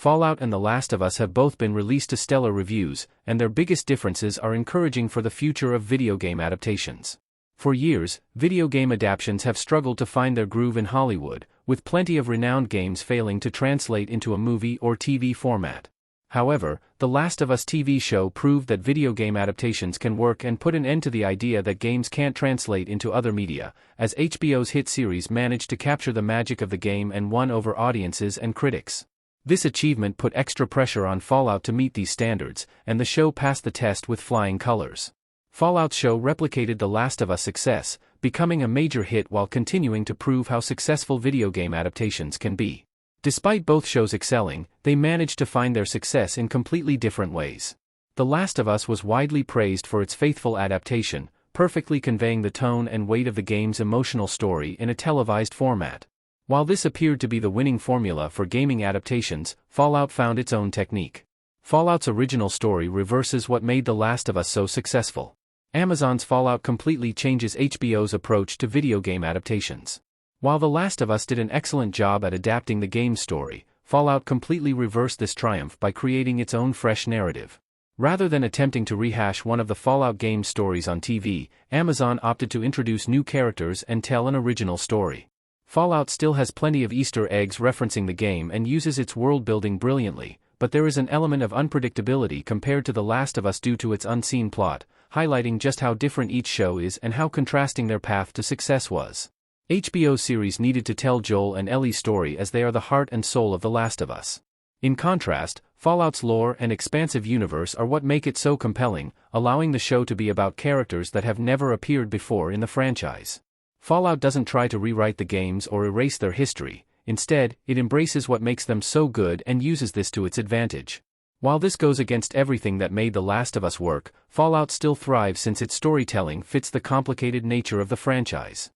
Fallout and The Last of Us have both been released to stellar reviews, and their biggest differences are encouraging for the future of video game adaptations. For years, video game adaptations have struggled to find their groove in Hollywood, with plenty of renowned games failing to translate into a movie or TV format. However, The Last of Us TV show proved that video game adaptations can work and put an end to the idea that games can't translate into other media, as HBO's hit series managed to capture the magic of the game and won over audiences and critics. This achievement put extra pressure on Fallout to meet these standards, and the show passed the test with flying colors. Fallout's show replicated The Last of Us' success, becoming a major hit while continuing to prove how successful video game adaptations can be. Despite both shows excelling, they managed to find their success in completely different ways. The Last of Us was widely praised for its faithful adaptation, perfectly conveying the tone and weight of the game's emotional story in a televised format. While this appeared to be the winning formula for gaming adaptations, Fallout found its own technique. Fallout's original story reverses what made The Last of Us so successful. Amazon's Fallout completely changes HBO's approach to video game adaptations. While The Last of Us did an excellent job at adapting the game's story, Fallout completely reversed this triumph by creating its own fresh narrative. Rather than attempting to rehash one of the Fallout game's stories on TV, Amazon opted to introduce new characters and tell an original story. Fallout still has plenty of Easter eggs referencing the game and uses its world-building brilliantly, but there is an element of unpredictability compared to The Last of Us due to its unseen plot, highlighting just how different each show is and how contrasting their path to success was. HBO's series needed to tell Joel and Ellie's story as they are the heart and soul of The Last of Us. In contrast, Fallout's lore and expansive universe are what make it so compelling, allowing the show to be about characters that have never appeared before in the franchise. Fallout doesn't try to rewrite the games or erase their history, instead, it embraces what makes them so good and uses this to its advantage. While this goes against everything that made The Last of Us work, Fallout still thrives since its storytelling fits the complicated nature of the franchise.